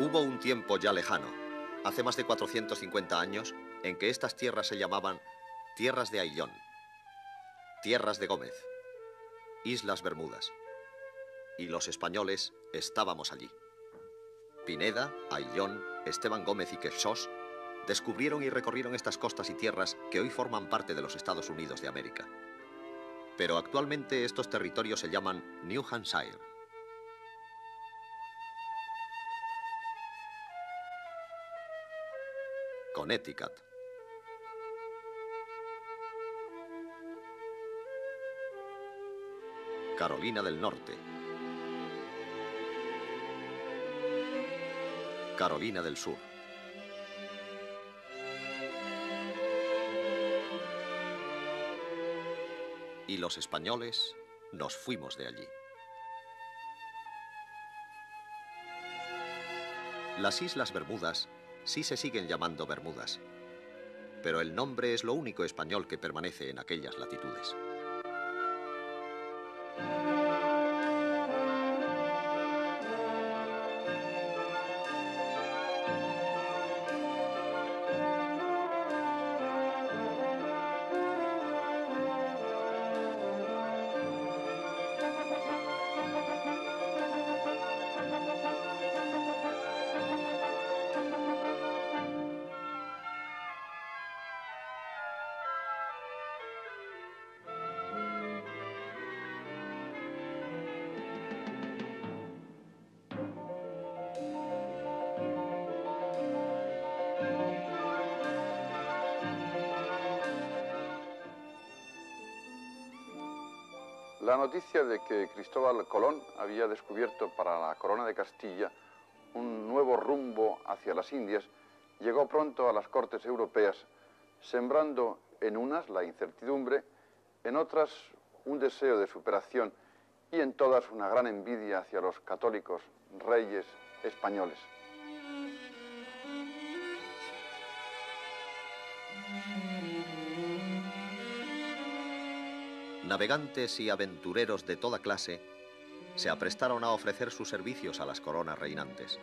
Hubo un tiempo ya lejano, hace más de 450 años, en que estas tierras se llamaban Tierras de Ayllón, Tierras de Gómez, Islas Bermudas. Y los españoles estábamos allí. Pineda, Ayllón, Esteban Gómez y Quexós descubrieron y recorrieron estas costas y tierras que hoy forman parte de los Estados Unidos de América. Pero actualmente estos territorios se llaman New Hampshire. Connecticut, Carolina del Norte, Carolina del Sur, y los españoles nos fuimos de allí. Las Islas Bermudas sí se siguen llamando Bermudas, pero el nombre es lo único español que permanece en aquellas latitudes. La noticia de que Cristóbal Colón había descubierto para la corona de Castilla un nuevo rumbo hacia las Indias llegó pronto a las cortes europeas, sembrando en unas la incertidumbre, en otras un deseo de superación y en todas una gran envidia hacia los católicos reyes españoles. Navegantes y aventureros de toda clase se aprestaron a ofrecer sus servicios a las coronas reinantes.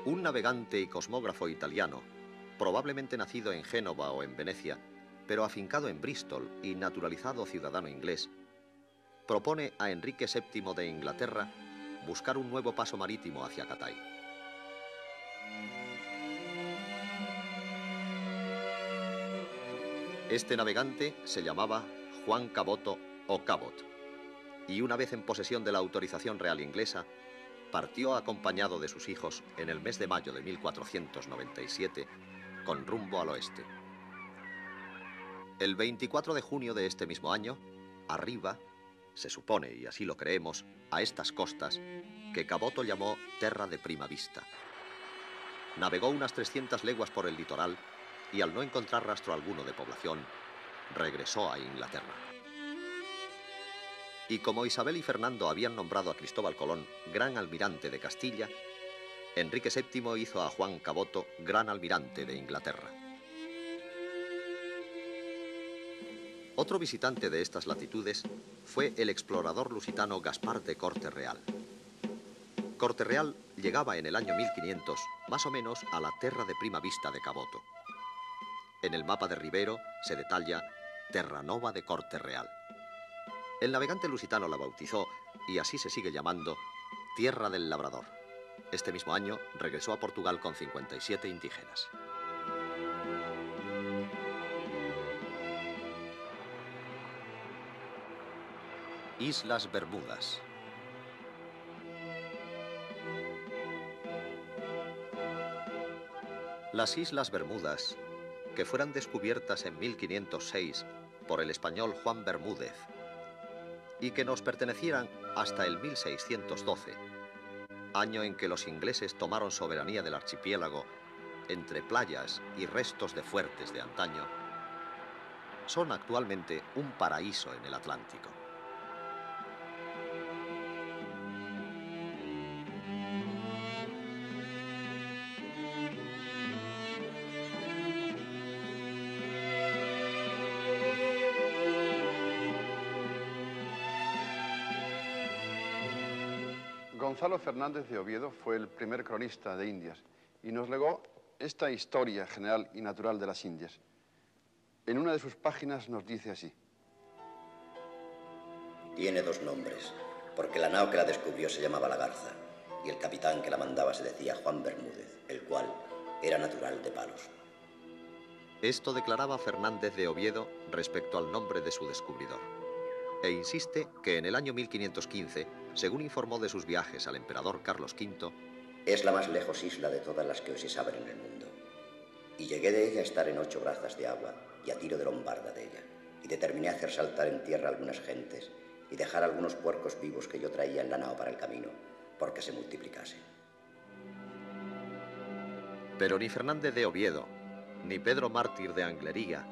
Un navegante y cosmógrafo italiano, probablemente nacido en Génova o en Venecia, pero afincado en Bristol y naturalizado ciudadano inglés, propone a Enrique VII de Inglaterra buscar un nuevo paso marítimo hacia Cathay. Este navegante se llamaba Juan Caboto o Cabot, y una vez en posesión de la autorización real inglesa, partió acompañado de sus hijos en el mes de mayo de 1497 con rumbo al oeste. El 24 de junio de este mismo año, arriba, se supone, y así lo creemos, a estas costas, que Caboto llamó Terra de Prima Vista. Navegó unas 300 leguas por el litoral y al no encontrar rastro alguno de población, regresó a Inglaterra. Y como Isabel y Fernando habían nombrado a Cristóbal Colón gran almirante de Castilla, Enrique VII hizo a Juan Caboto gran almirante de Inglaterra. Otro visitante de estas latitudes fue el explorador lusitano Gaspar de Corte-Real. Corte-Real llegaba en el año 1500 más o menos a la Terra de Prima Vista de Caboto. En el mapa de Rivero se detalla Terranova de Corte-Real. El navegante lusitano la bautizó, y así se sigue llamando, Tierra del Labrador. Este mismo año regresó a Portugal con 57 indígenas. Islas Bermudas. Las Islas Bermudas, que fueran descubiertas en 1506 por el español Juan Bermúdez y que nos pertenecieran hasta el 1612, año en que los ingleses tomaron soberanía del archipiélago entre playas y restos de fuertes de antaño, son actualmente un paraíso en el Atlántico. Gonzalo Fernández de Oviedo fue el primer cronista de Indias y nos legó esta historia general y natural de las Indias. En una de sus páginas nos dice así: Tiene dos nombres, porque la nao que la descubrió se llamaba La Garza y el capitán que la mandaba se decía Juan Bermúdez, el cual era natural de Palos. Esto declaraba Fernández de Oviedo respecto al nombre de su descubridor. E insiste que en el año 1515, según informó de sus viajes al emperador Carlos V, es la más lejos isla de todas las que hoy se saben en el mundo. Y llegué de ella a estar en 8 brazas de agua y a tiro de lombarda de ella. Y determiné hacer saltar en tierra algunas gentes y dejar algunos puercos vivos que yo traía en la nao para el camino, porque se multiplicase. Pero ni Fernández de Oviedo, ni Pedro Mártir de Anglería,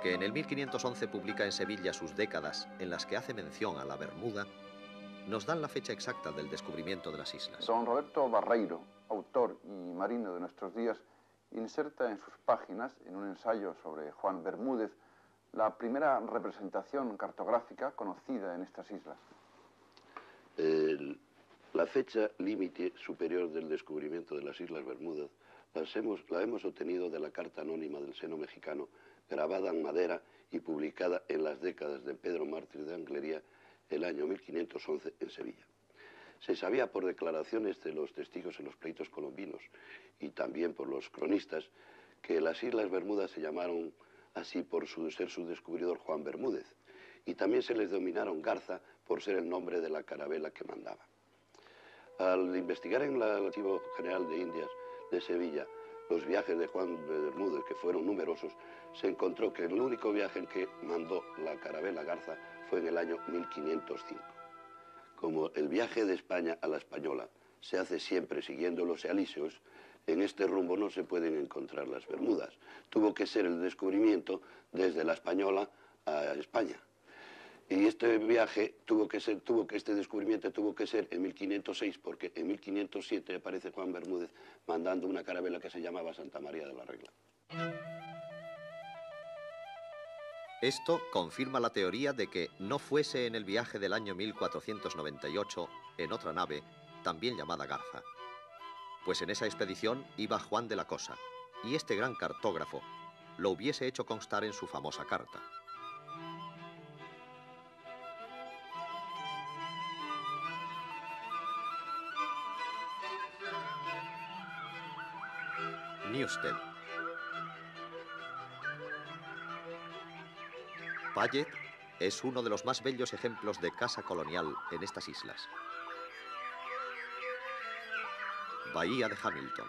que en el 1511 publica en Sevilla sus décadas en las que hace mención a la Bermuda, nos dan la fecha exacta del descubrimiento de las islas. Don Roberto Barreiro, autor y marino de nuestros días, inserta en sus páginas, en un ensayo sobre Juan Bermúdez, la primera representación cartográfica conocida en estas islas. La fecha límite superior del descubrimiento de las Islas Bermudas la hemos obtenido de la carta anónima del Seno mexicano, grabada en madera y publicada en las décadas de Pedro Mártir de Anglería, el año 1511 en Sevilla. Se sabía por declaraciones de los testigos en los pleitos colombinos y también por los cronistas que las Islas Bermudas se llamaron así por ser su descubridor Juan Bermúdez, y también se les denominaron Garza por ser el nombre de la carabela que mandaba. Al investigar en el Archivo General de Indias de Sevilla los viajes de Juan Bermúdez, que fueron numerosos, se encontró que el único viaje en que mandó la carabela Garza fue en el año 1505. Como el viaje de España a la Española se hace siempre siguiendo los Elíseos, en este rumbo no se pueden encontrar las Bermudas. Tuvo que ser el descubrimiento desde la Española a España. Y este viaje este descubrimiento tuvo que ser en 1506, porque en 1507 aparece Juan Bermúdez mandando una carabela que se llamaba Santa María de la Regla. Esto confirma la teoría de que no fuese en el viaje del año 1498 en otra nave, también llamada Garza. Pues en esa expedición iba Juan de la Cosa, y este gran cartógrafo lo hubiese hecho constar en su famosa carta. Newstead. Payet es uno de los más bellos ejemplos de casa colonial en estas islas. Bahía de Hamilton.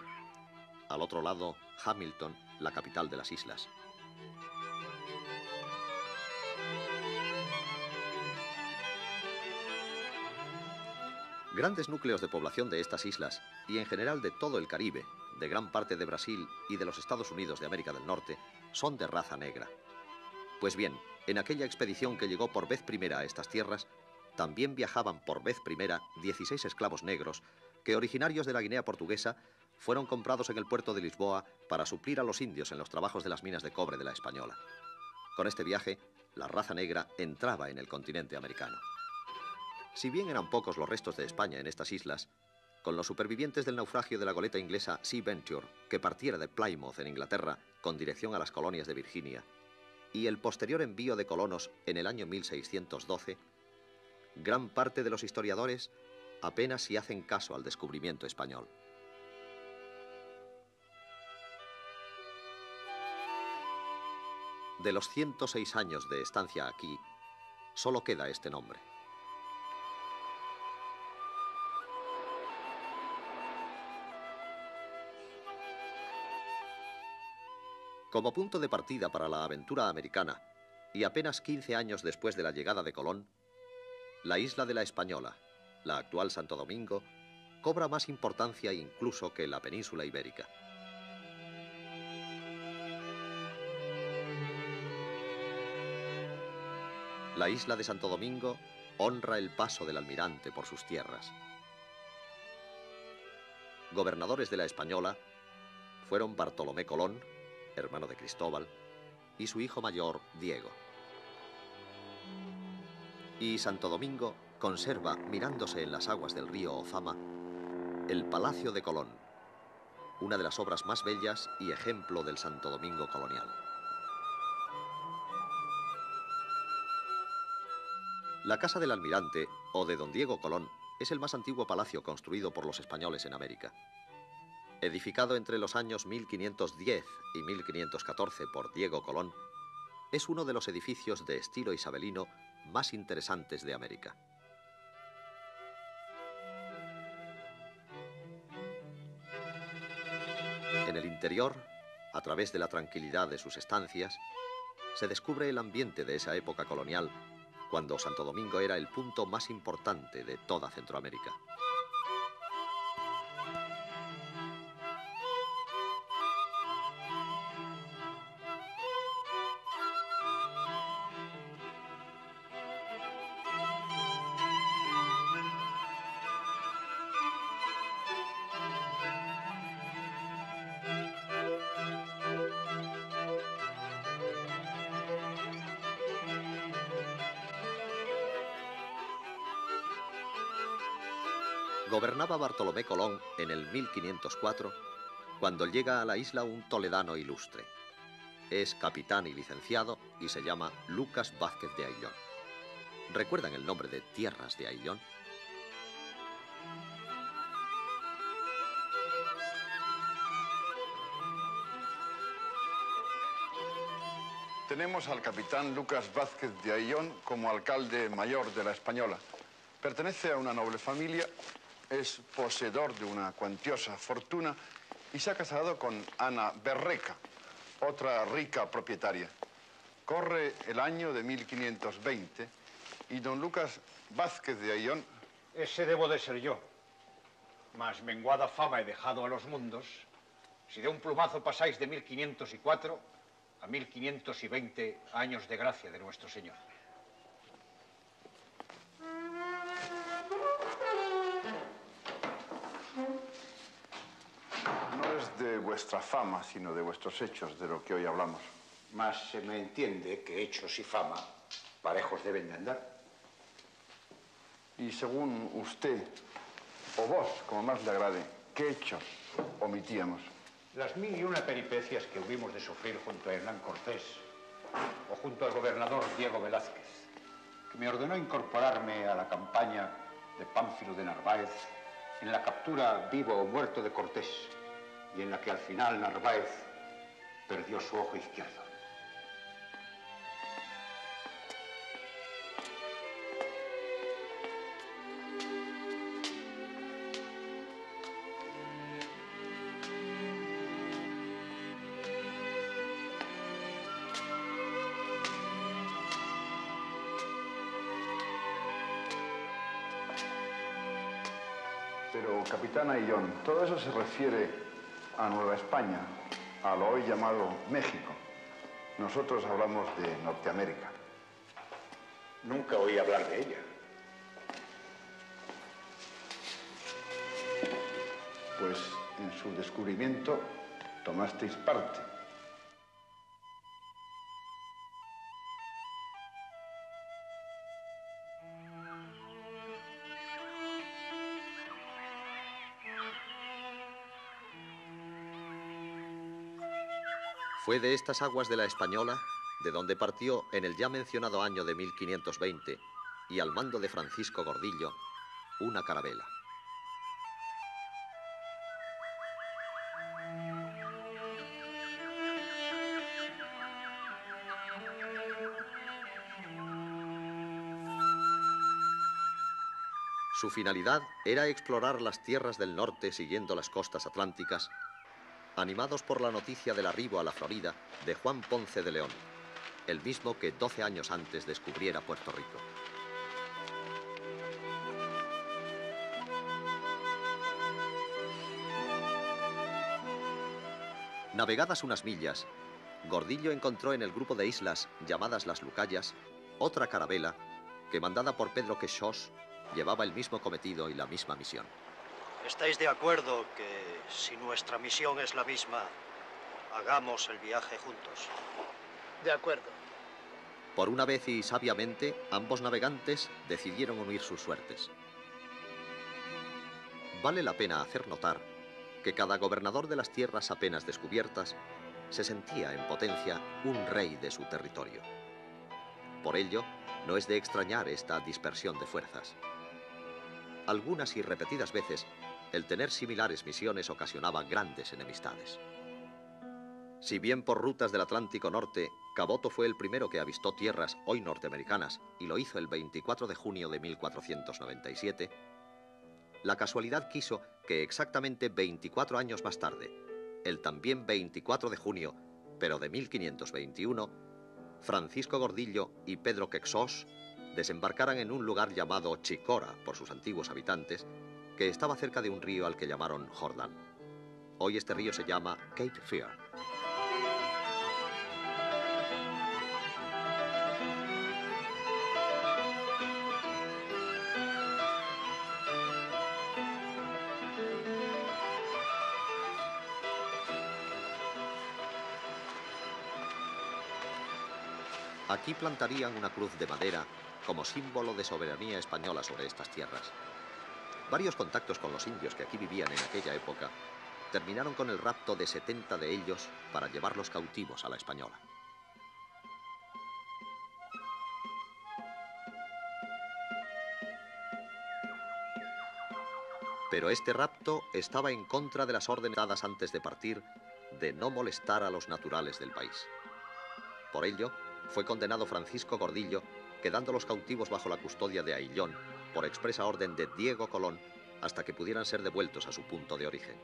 Al otro lado, Hamilton, la capital de las islas. Grandes núcleos de población de estas islas, y en general de todo el Caribe, de gran parte de Brasil y de los Estados Unidos de América del Norte, son de raza negra. Pues bien, en aquella expedición que llegó por vez primera a estas tierras, también viajaban por vez primera 16 esclavos negros que, originarios de la Guinea portuguesa, fueron comprados en el puerto de Lisboa para suplir a los indios en los trabajos de las minas de cobre de la Española. Con este viaje, la raza negra entraba en el continente americano. Si bien eran pocos los restos de España en estas islas, con los supervivientes del naufragio de la goleta inglesa Sea Venture, que partiera de Plymouth en Inglaterra con dirección a las colonias de Virginia, y el posterior envío de colonos en el año 1612, gran parte de los historiadores apenas si hacen caso al descubrimiento español. De los 106 años de estancia aquí, solo queda este nombre. Como punto de partida para la aventura americana, y apenas 15 años después de la llegada de Colón, la isla de la Española, la actual Santo Domingo, cobra más importancia incluso que la península ibérica. La isla de Santo Domingo honra el paso del almirante por sus tierras. Gobernadores de la Española fueron Bartolomé Colón, hermano de Cristóbal, y su hijo mayor, Diego. Y Santo Domingo conserva, mirándose en las aguas del río Ozama, el Palacio de Colón, una de las obras más bellas y ejemplo del Santo Domingo colonial. La Casa del Almirante, o de Don Diego Colón, es el más antiguo palacio construido por los españoles en América. Edificado entre los años 1510 y 1514 por Diego Colón, es uno de los edificios de estilo isabelino más interesantes de América. En el interior, a través de la tranquilidad de sus estancias, se descubre el ambiente de esa época colonial, cuando Santo Domingo era el punto más importante de toda Centroamérica. Gobernaba Bartolomé Colón en el 1504, cuando llega a la isla un toledano ilustre. Es capitán y licenciado y se llama Lucas Vázquez de Ayllón. ¿Recuerdan el nombre de Tierras de Ayllón? Tenemos al capitán Lucas Vázquez de Ayllón como alcalde mayor de la Española. Pertenece a una noble familia, es poseedor de una cuantiosa fortuna y se ha casado con Ana Berreca, otra rica propietaria. Corre el año de 1520 y don Lucas Vázquez de Ayllón... Ese debo de ser yo. Mas menguada fama he dejado a los mundos. Si de un plumazo pasáis de 1504 a 1520 años de gracia de nuestro Señor. No es de vuestra fama, sino de vuestros hechos, de lo que hoy hablamos. Mas se me entiende que hechos y fama parejos deben de andar. Y según usted, o vos, como más le agrade, ¿qué hechos omitíamos? Las 1001 peripecias que hubimos de sufrir junto a Hernán Cortés o junto al gobernador Diego Velázquez, que me ordenó incorporarme a la campaña de Pánfilo de Narváez en la captura vivo o muerto de Cortés y en la que al final Narváez perdió su ojo izquierdo. Pero, capitán Ayllón, todo eso se refiere a Nueva España, a lo hoy llamado México. Nosotros hablamos de Norteamérica. Nunca oí hablar de ella. Pues en su descubrimiento tomasteis parte. Fue de estas aguas de la Española de donde partió en el ya mencionado año de 1520 y al mando de Francisco Gordillo una carabela. Su finalidad era explorar las tierras del norte siguiendo las costas atlánticas, animados por la noticia del arribo a la Florida de Juan Ponce de León, el mismo que 12 años antes descubriera Puerto Rico. Navegadas unas millas, Gordillo encontró en el grupo de islas llamadas las Lucayas otra carabela que, mandada por Pedro Queixós, llevaba el mismo cometido y la misma misión. ¿Estáis de acuerdo que, si nuestra misión es la misma, hagamos el viaje juntos? De acuerdo. Por una vez y sabiamente, ambos navegantes decidieron unir sus suertes. Vale la pena hacer notar que cada gobernador de las tierras apenas descubiertas se sentía en potencia un rey de su territorio. Por ello, no es de extrañar esta dispersión de fuerzas. Algunas y repetidas veces, el tener similares misiones ocasionaba grandes enemistades. Si bien por rutas del Atlántico Norte, Caboto fue el primero que avistó tierras hoy norteamericanas y lo hizo el 24 de junio de 1497, la casualidad quiso que exactamente 24 años más tarde, el también 24 de junio, pero de 1521, Francisco Gordillo y Pedro Quexós desembarcaran en un lugar llamado Chicora por sus antiguos habitantes, que estaba cerca de un río al que llamaron Jordán. Hoy este río se llama Cape Fear. Aquí plantarían una cruz de madera como símbolo de soberanía española sobre estas tierras. Varios contactos con los indios que aquí vivían en aquella época terminaron con el rapto de 70 de ellos para llevarlos cautivos a la española. Pero este rapto estaba en contra de las órdenes dadas antes de partir de no molestar a los naturales del país. Por ello, fue condenado Francisco Gordillo, quedando los cautivos bajo la custodia de Ayllón, por expresa orden de Diego Colón, hasta que pudieran ser devueltos a su punto de origen.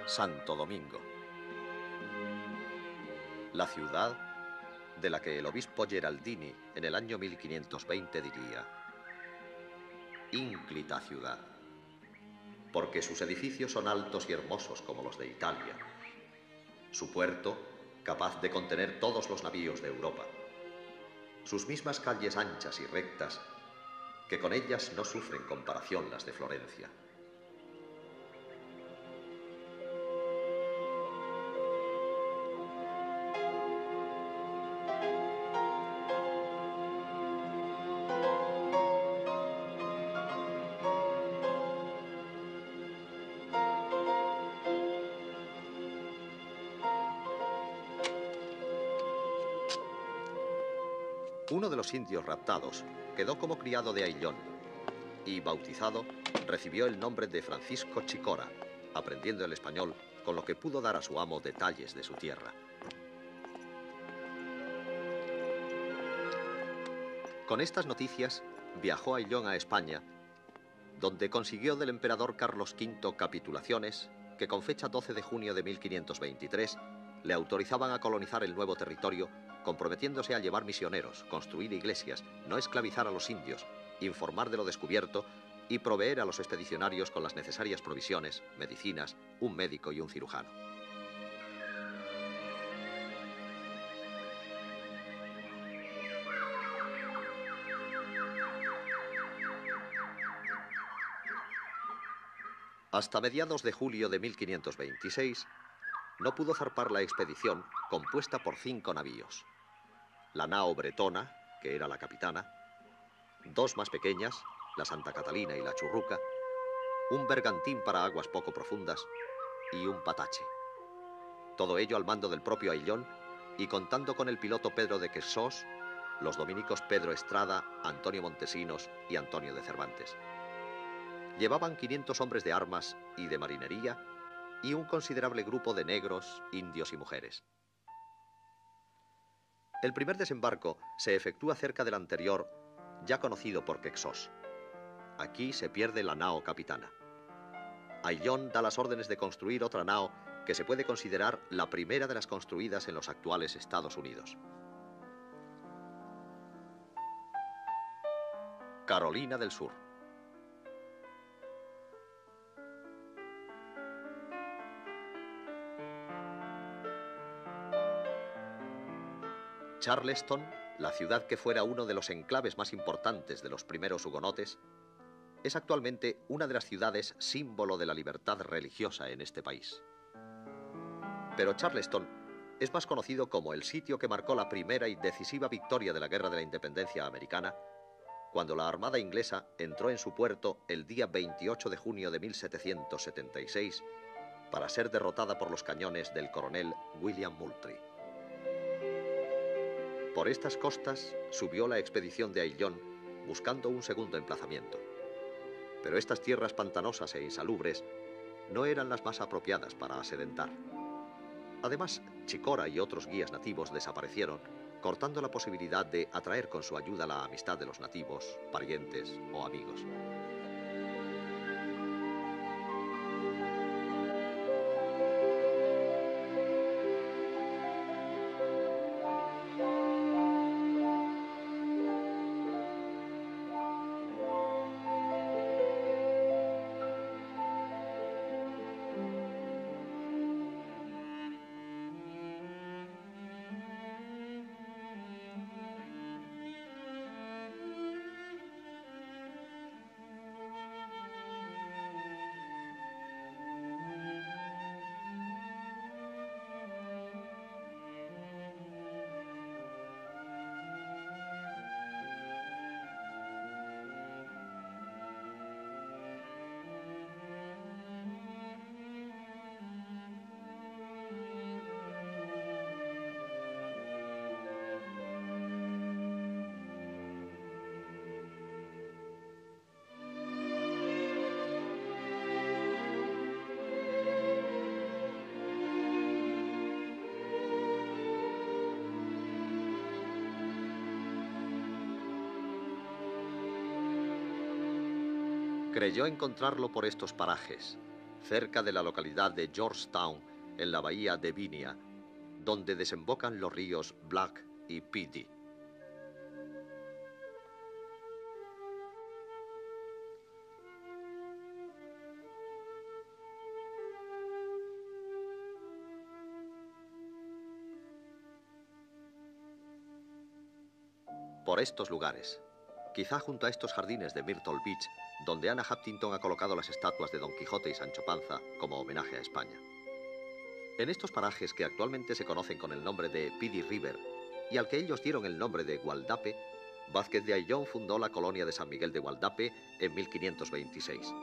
Santo Domingo. La ciudad de la que el obispo Geraldini en el año 1520 diría: ínclita ciudad, porque sus edificios son altos y hermosos como los de Italia, su puerto capaz de contener todos los navíos de Europa, sus mismas calles anchas y rectas, que con ellas no sufren comparación las de Florencia. Uno de los indios raptados quedó como criado de Ayllón y, bautizado, recibió el nombre de Francisco Chicora, aprendiendo el español, con lo que pudo dar a su amo detalles de su tierra. Con estas noticias viajó Ayllón a España, donde consiguió del emperador Carlos V capitulaciones que con fecha 12 de junio de 1523 le autorizaban a colonizar el nuevo territorio, comprometiéndose a llevar misioneros, construir iglesias, no esclavizar a los indios, informar de lo descubierto y proveer a los expedicionarios con las necesarias provisiones, medicinas, un médico y un cirujano. Hasta mediados de julio de 1526, no pudo zarpar la expedición compuesta por 5 navíos. La nao bretona, que era la capitana, 2 más pequeñas, la Santa Catalina y la Churruca, un bergantín para aguas poco profundas y un patache. Todo ello al mando del propio Ayllón y contando con el piloto Pedro de Quexós, los dominicos Pedro Estrada, Antonio Montesinos y Antonio de Cervantes. Llevaban 500 hombres de armas y de marinería y un considerable grupo de negros, indios y mujeres. El primer desembarco se efectúa cerca del anterior, ya conocido por Quexós. Aquí se pierde la nao capitana. Ayllón da las órdenes de construir otra nao que se puede considerar la primera de las construidas en los actuales Estados Unidos. Carolina del Sur. Charleston, la ciudad que fuera uno de los enclaves más importantes de los primeros hugonotes, es actualmente una de las ciudades símbolo de la libertad religiosa en este país. Pero Charleston es más conocido como el sitio que marcó la primera y decisiva victoria de la Guerra de la Independencia americana, cuando la Armada inglesa entró en su puerto el día 28 de junio de 1776 para ser derrotada por los cañones del coronel William Moultrie. Por estas costas subió la expedición de Ayllón buscando un segundo emplazamiento. Pero estas tierras pantanosas e insalubres no eran las más apropiadas para asedentar. Además, Chicora y otros guías nativos desaparecieron, cortando la posibilidad de atraer con su ayuda la amistad de los nativos, parientes o amigos. Creyó encontrarlo por estos parajes, cerca de la localidad de Georgetown, en la bahía de Vinia, donde desembocan los ríos Black y Petey. Por estos lugares, quizá junto a estos jardines de Myrtle Beach, donde Anna Hampton ha colocado las estatuas de Don Quijote y Sancho Panza como homenaje a España. En estos parajes que actualmente se conocen con el nombre de Petey River y al que ellos dieron el nombre de Gualdape, Vázquez de Ayllón fundó la colonia de San Miguel de Gualdape en 1526.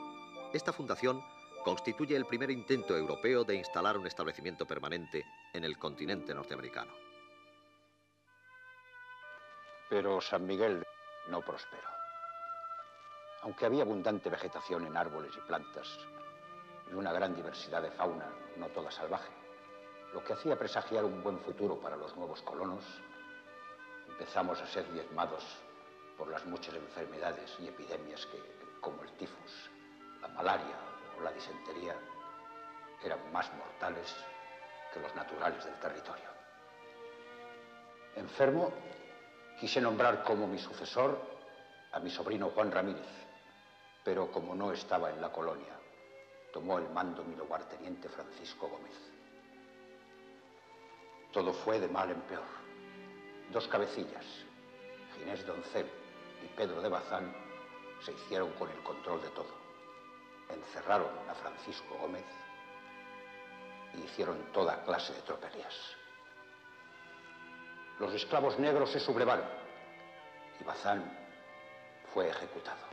Esta fundación constituye el primer intento europeo de instalar un establecimiento permanente en el continente norteamericano. Pero San Miguel no prosperó. Aunque había abundante vegetación en árboles y plantas y una gran diversidad de fauna, no toda salvaje, lo que hacía presagiar un buen futuro para los nuevos colonos, empezamos a ser diezmados por las muchas enfermedades y epidemias que, como el tifus, la malaria o la disentería, eran más mortales que los naturales del territorio. Enfermo, quise nombrar como mi sucesor a mi sobrino Juan Ramírez, pero como no estaba en la colonia, tomó el mando mi lugarteniente Francisco Gómez. Todo fue de mal en peor. Dos cabecillas, Ginés Doncel y Pedro de Bazán, se hicieron con el control de todo. Encerraron a Francisco Gómez y hicieron toda clase de tropelías. Los esclavos negros se sublevaron y Bazán fue ejecutado.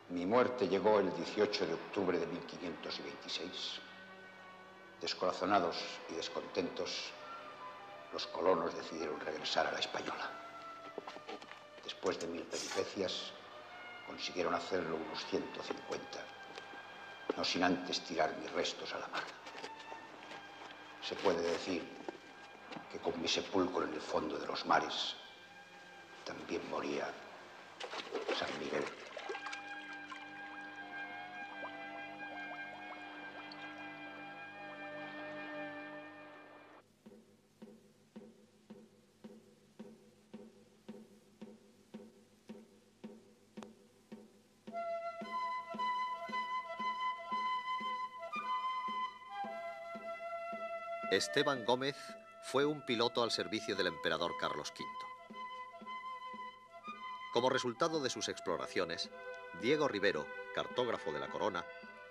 Mi muerte llegó el 18 de octubre de 1526. Descorazonados y descontentos, los colonos decidieron regresar a la Española. Después de 1000 peripecias, consiguieron hacerlo unos 150, no sin antes tirar mis restos a la mar. Se puede decir que con mi sepulcro en el fondo de los mares también moría San Miguel. Esteban Gómez Fue un piloto al servicio del emperador Carlos V. Como resultado de sus exploraciones, Diego Rivero, cartógrafo de la corona,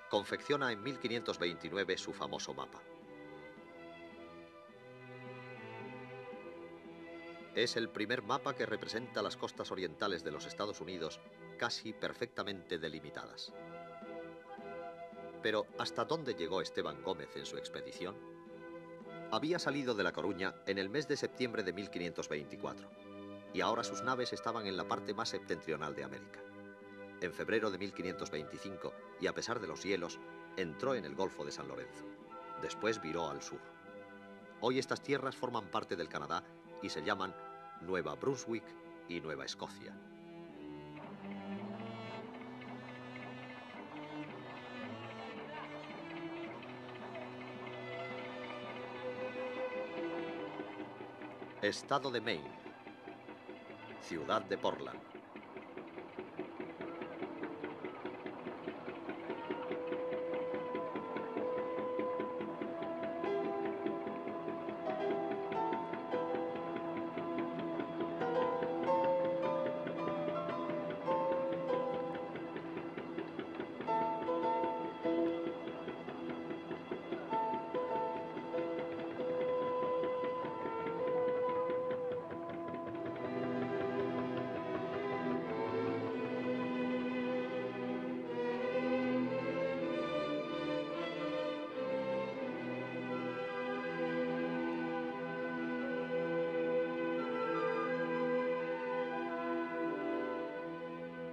confecciona en 1529 su famoso mapa. Es el primer mapa que representa las costas orientales de los Estados Unidos casi perfectamente delimitadas. Pero, ¿hasta dónde llegó Esteban Gómez en su expedición? Había salido de La Coruña en el mes de septiembre de 1524, y ahora sus naves estaban en la parte más septentrional de América. En febrero de 1525, y a pesar de los hielos, entró en el Golfo de San Lorenzo. Después viró al sur. Hoy estas tierras forman parte del Canadá y se llaman Nueva Brunswick y Nueva Escocia. Estado de Maine. Ciudad de Portland.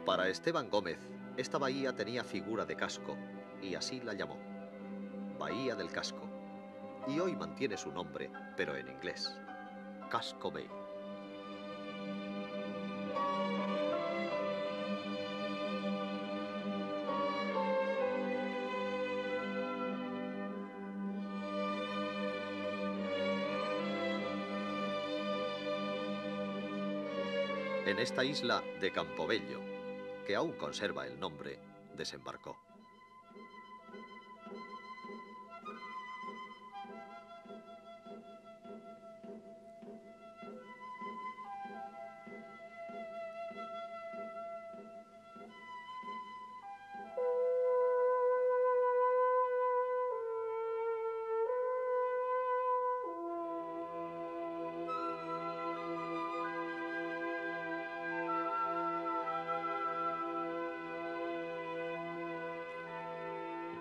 Para Esteban Gómez, esta bahía tenía figura de casco, y así la llamó, Bahía del Casco, y hoy mantiene su nombre, pero en inglés, Casco Bay. En esta isla de Campobello, que aún conserva el nombre, desembarcó.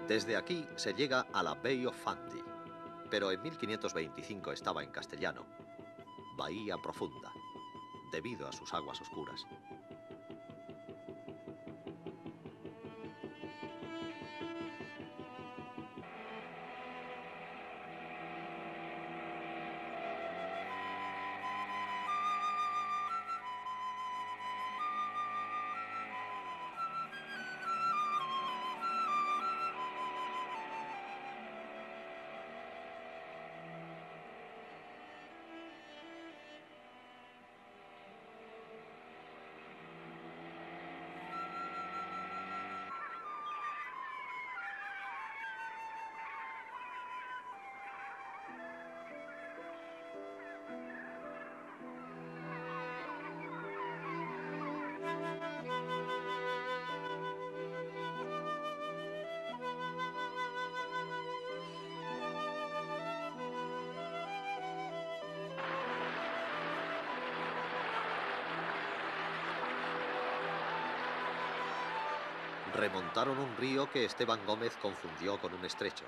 Desde aquí se llega a la Bay of Fundy, pero en 1525 estaba en castellano, Bahía Profunda, debido a sus aguas oscuras. Remontaron un río que Esteban Gómez confundió con un estrecho.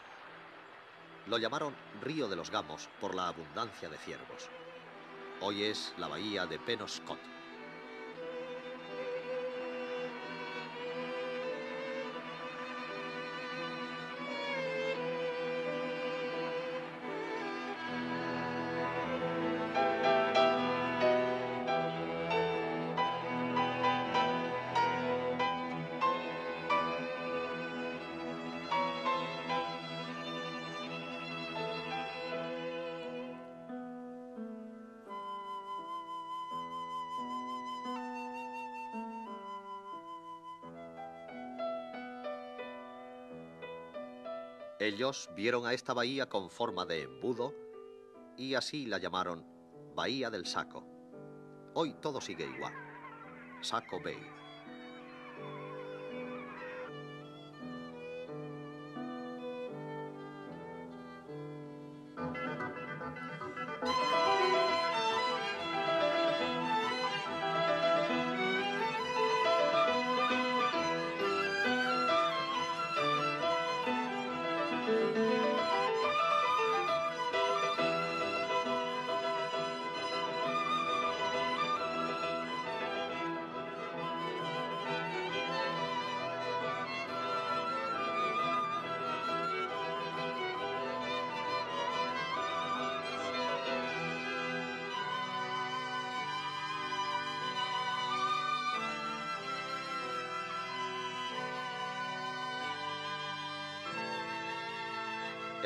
Lo llamaron Río de los Gamos por la abundancia de ciervos. Hoy es la bahía de Penobscot. Ellos vieron a esta bahía con forma de embudo y así la llamaron Bahía del Saco. Hoy todo sigue igual. Saco Bay.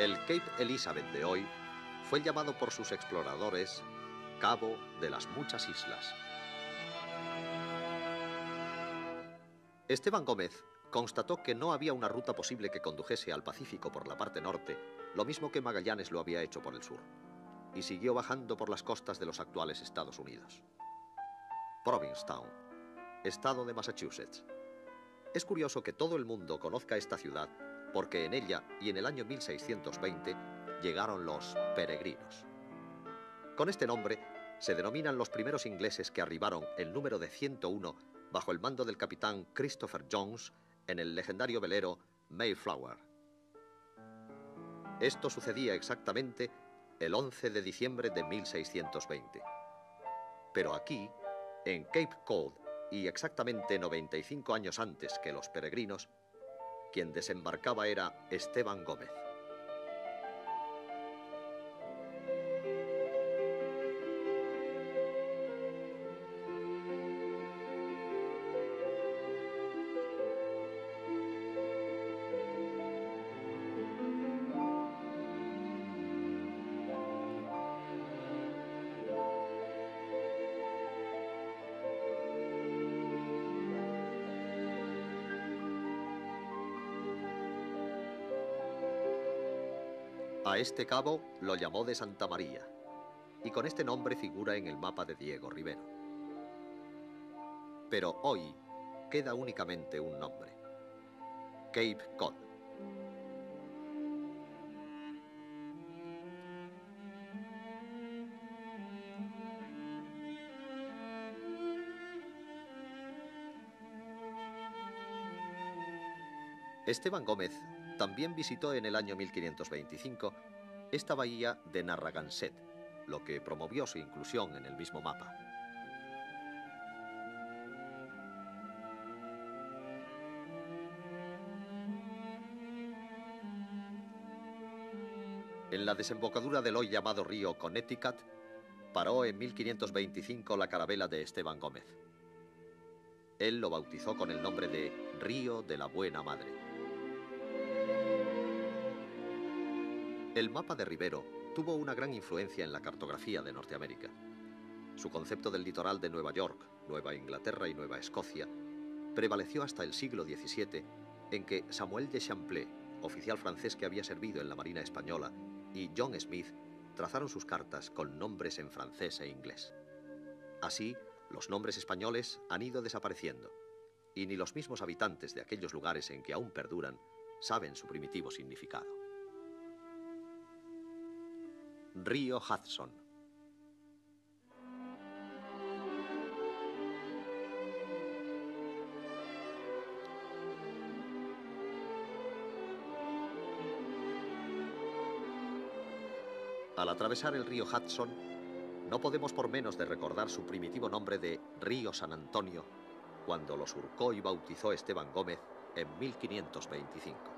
El Cape Elizabeth de hoy fue llamado por sus exploradores Cabo de las Muchas Islas. Esteban Gómez constató que no había una ruta posible que condujese al Pacífico por la parte norte, lo mismo que Magallanes lo había hecho por el sur, y siguió bajando por las costas de los actuales Estados Unidos. Provincetown, estado de Massachusetts. Es curioso que todo el mundo conozca esta ciudad porque en ella y en el año 1620 llegaron los peregrinos. Con este nombre se denominan los primeros ingleses que arribaron en número de 101 bajo el mando del capitán Christopher Jones en el legendario velero Mayflower. Esto sucedía exactamente el 11 de diciembre de 1620. Pero aquí, en Cape Cod, y exactamente 95 años antes que los peregrinos, quien desembarcaba era Esteban Gómez. A este cabo lo llamó de Santa María, y con este nombre figura en el mapa de Diego Rivero. Pero hoy queda únicamente un nombre: Cape Cod. Esteban Gómez también visitó en el año 1525 esta bahía de Narragansett, lo que promovió su inclusión en el mismo mapa. En la desembocadura del hoy llamado río Connecticut, paró en 1525 la carabela de Esteban Gómez. Él lo bautizó con el nombre de Río de la Buena Madre. El mapa de Rivero tuvo una gran influencia en la cartografía de Norteamérica. Su concepto del litoral de Nueva York, Nueva Inglaterra y Nueva Escocia prevaleció hasta el siglo XVII, en que Samuel de Champlain, oficial francés que había servido en la Marina Española, y John Smith trazaron sus cartas con nombres en francés e inglés. Así, los nombres españoles han ido desapareciendo, y ni los mismos habitantes de aquellos lugares en que aún perduran saben su primitivo significado. Río Hudson. Al atravesar el río Hudson, no podemos por menos de recordar su primitivo nombre de Río San Antonio, cuando lo surcó y bautizó Esteban Gómez en 1525.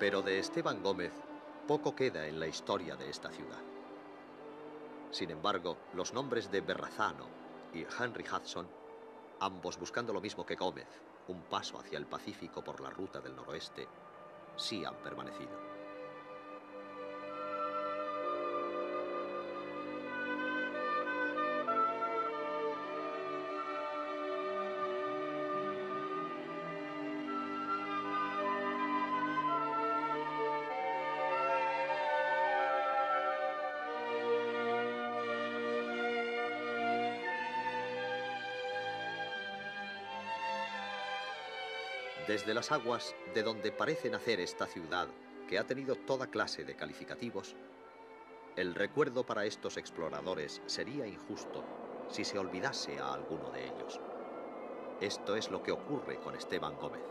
Pero de Esteban Gómez poco queda en la historia de esta ciudad. Sin embargo, los nombres de Berrazano y Henry Hudson, ambos buscando lo mismo que Gómez, un paso hacia el Pacífico por la ruta del noroeste, sí han permanecido. Desde las aguas de donde parece nacer esta ciudad, que ha tenido toda clase de calificativos, el recuerdo para estos exploradores sería injusto si se olvidase a alguno de ellos. Esto es lo que ocurre con Esteban Gómez.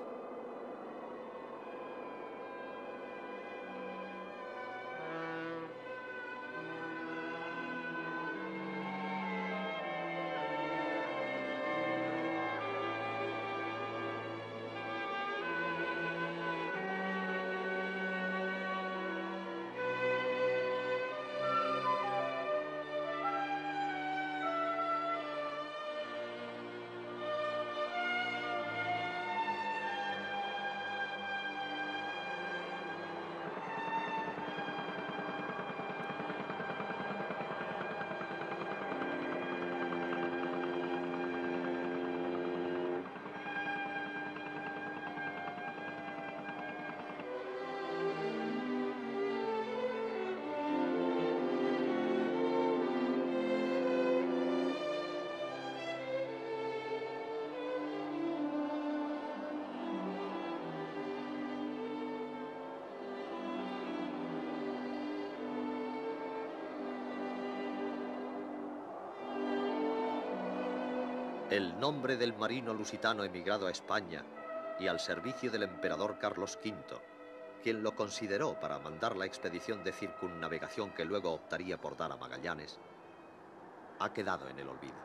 El nombre del marino lusitano emigrado a España y al servicio del emperador Carlos V, quien lo consideró para mandar la expedición de circunnavegación que luego optaría por dar a Magallanes, ha quedado en el olvido.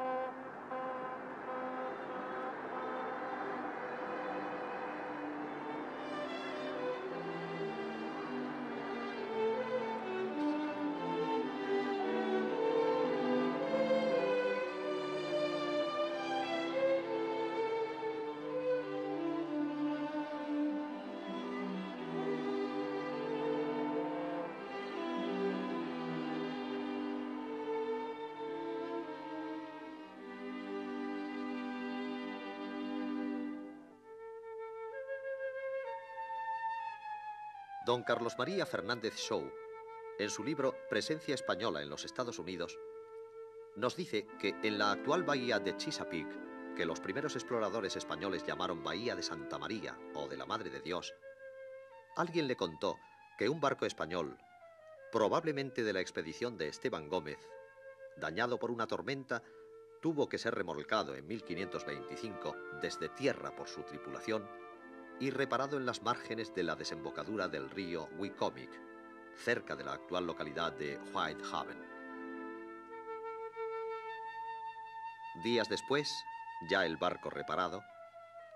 Don Carlos María Fernández Shaw, en su libro Presencia española en los Estados Unidos, nos dice que en la actual bahía de Chesapeake, que los primeros exploradores españoles llamaron Bahía de Santa María o de la Madre de Dios, alguien le contó que un barco español, probablemente de la expedición de Esteban Gómez, dañado por una tormenta, tuvo que ser remolcado en 1525 desde tierra por su tripulación y reparado en las márgenes de la desembocadura del río Wicomic, cerca de la actual localidad de Whitehaven. Días después, ya el barco reparado,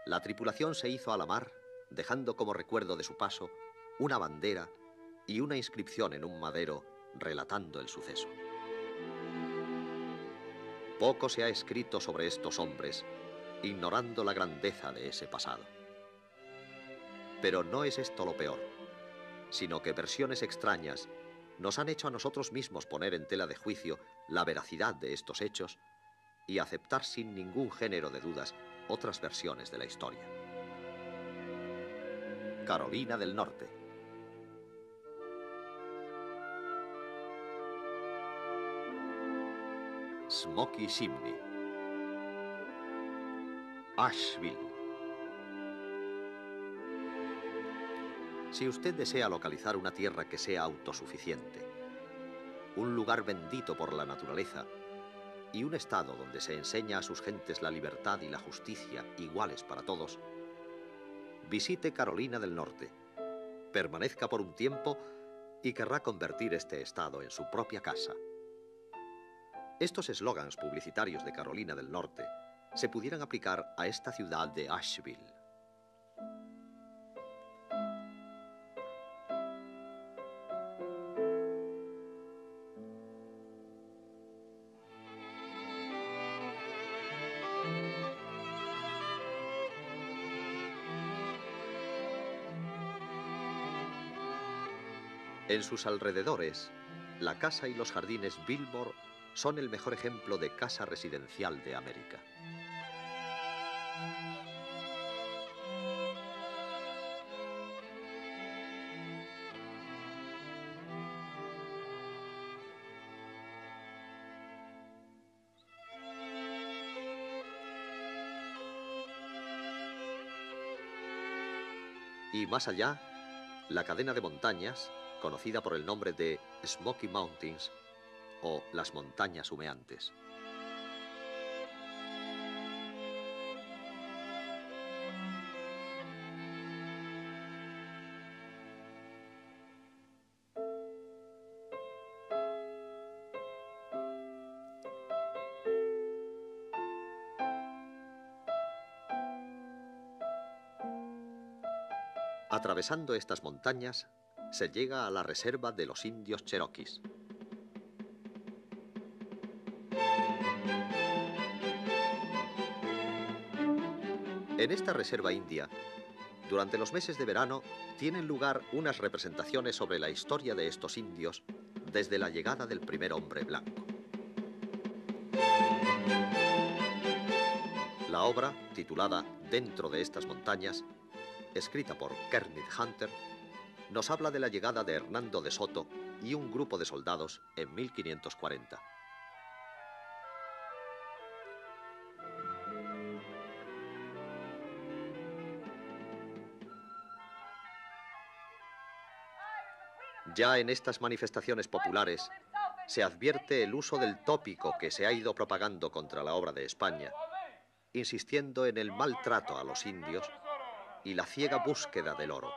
la tripulación se hizo a la mar, dejando como recuerdo de su paso una bandera y una inscripción en un madero relatando el suceso. Poco se ha escrito sobre estos hombres, ignorando la grandeza de ese pasado. Pero no es esto lo peor, sino que versiones extrañas nos han hecho a nosotros mismos poner en tela de juicio la veracidad de estos hechos y aceptar sin ningún género de dudas otras versiones de la historia. Carolina del Norte. Smoky Chimney. Asheville. Si usted desea localizar una tierra que sea autosuficiente, un lugar bendito por la naturaleza y un estado donde se enseña a sus gentes la libertad y la justicia iguales para todos, visite Carolina del Norte, permanezca por un tiempo y querrá convertir este estado en su propia casa. Estos eslogans publicitarios de Carolina del Norte se pudieran aplicar a esta ciudad de Asheville. En sus alrededores, la casa y los jardines Biltmore son el mejor ejemplo de casa residencial de América. Y más allá, la cadena de montañas, conocida por el nombre de Smoky Mountains o las montañas humeantes. Atravesando estas montañas, se llega a la reserva de los indios cherokees. En esta reserva india, durante los meses de verano, tienen lugar unas representaciones sobre la historia de estos indios desde la llegada del primer hombre blanco. La obra, titulada Dentro de estas montañas, escrita por Kermit Hunter, nos habla de la llegada de Hernando de Soto y un grupo de soldados en 1540. Ya en estas manifestaciones populares se advierte el uso del tópico que se ha ido propagando contra la obra de España, insistiendo en el maltrato a los indios y la ciega búsqueda del oro,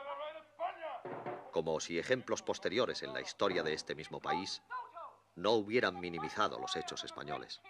como si ejemplos posteriores en la historia de este mismo país no hubieran minimizado los hechos españoles.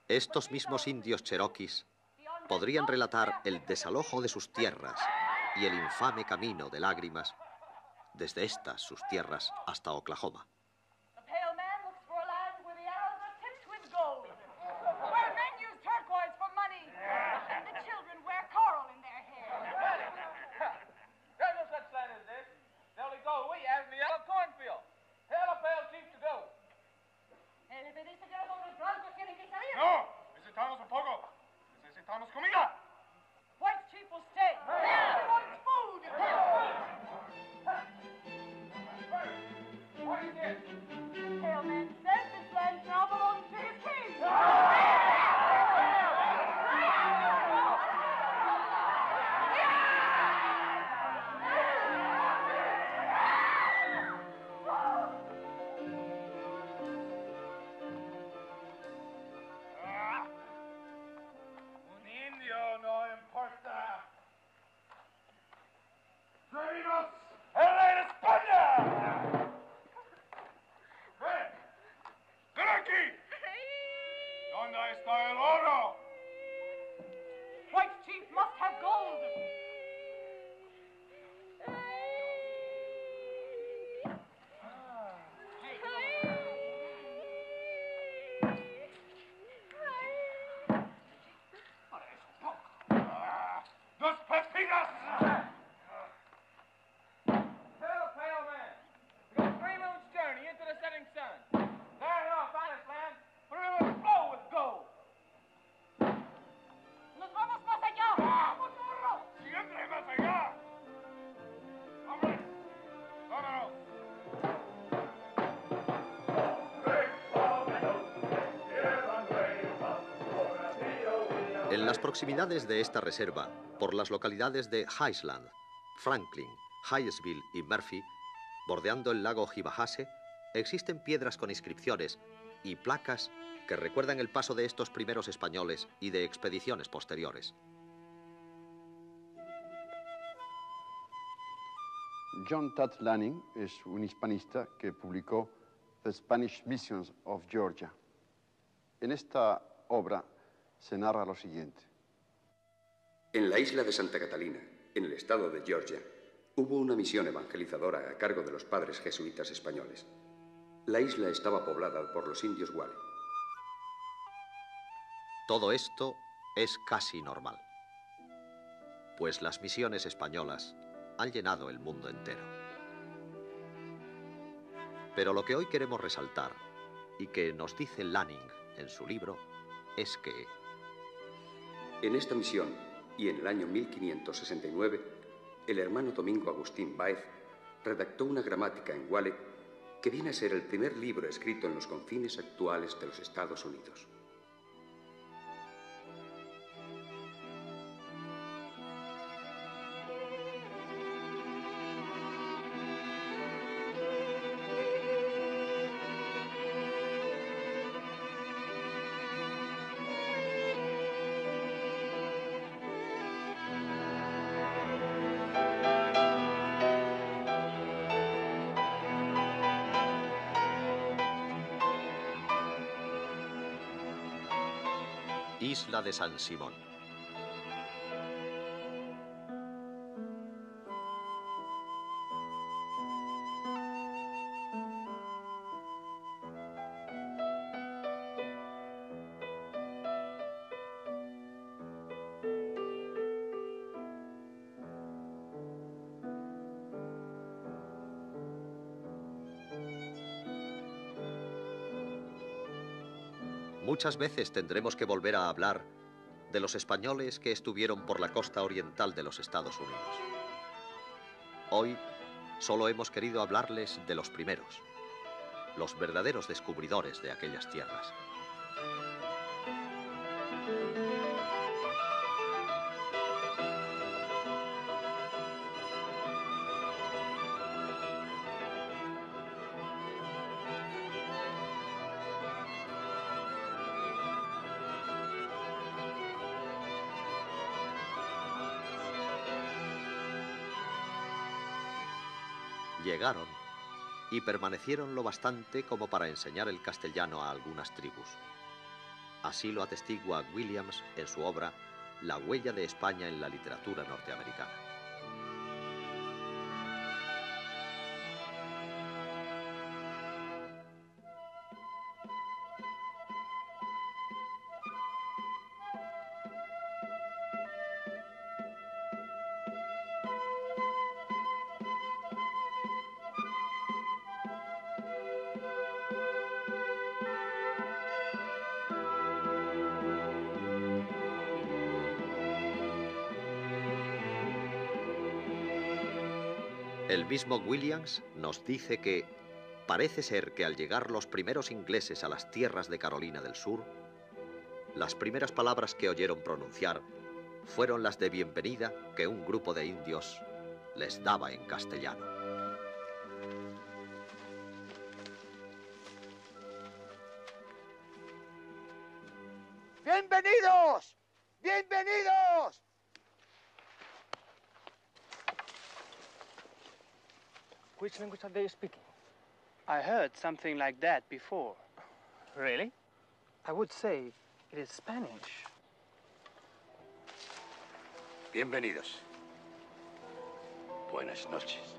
Estos mismos indios cherokees podrían relatar el desalojo de sus tierras y el infame camino de lágrimas desde estas sus tierras hasta Oklahoma. No, necesitamos un poco. Necesitamos comida. White chief will stay. He wants food. What is this? Pale man says this land now belongs to his king. Un indio no importa. ¡Traídos el rey de España! ¡Ven! ¡Ven aquí! ¿Dónde está el oro? White chief must have gold. ¡Dos pepitas! Hello, pale man. We got 3 moons' journey into the setting sun. There in our finest land, but it will flow with gold. Nos vamos más allá. ¡Siempre más allá! ¡Hombre! ¡Vámonos! En las proximidades de esta reserva, por las localidades de Highland, Franklin, Hyattsville y Murphy, bordeando el lago Hibahase, existen piedras con inscripciones y placas que recuerdan el paso de estos primeros españoles y de expediciones posteriores. John Tutt Lanning es un hispanista que publicó The Spanish Missions of Georgia. En esta obra se narra lo siguiente. En la isla de Santa Catalina, en el estado de Georgia, hubo una misión evangelizadora a cargo de los padres jesuitas españoles. La isla estaba poblada por los indios Wale. Todo esto es casi normal, pues las misiones españolas han llenado el mundo entero. Pero lo que hoy queremos resaltar, y que nos dice Lanning en su libro, es que en esta misión, y en el año 1569, el hermano Domingo Agustín Báez redactó una gramática en Wale que viene a ser el primer libro escrito en los confines actuales de los Estados Unidos. Isla de San Simón. Muchas veces tendremos que volver a hablar de los españoles que estuvieron por la costa oriental de los Estados Unidos. Hoy solo hemos querido hablarles de los primeros, los verdaderos descubridores de aquellas tierras. Llegaron y permanecieron lo bastante como para enseñar el castellano a algunas tribus. Así lo atestigua Williams en su obra La huella de España en la literatura norteamericana. El mismo Williams nos dice que parece ser que al llegar los primeros ingleses a las tierras de Carolina del Sur, las primeras palabras que oyeron pronunciar fueron las de bienvenida que un grupo de indios les daba en castellano. ¡Bienvenidos! ¡Bienvenidos! Which language are they speaking? I heard something like that before. Really? I would say it is Spanish. Bienvenidos. Buenas noches.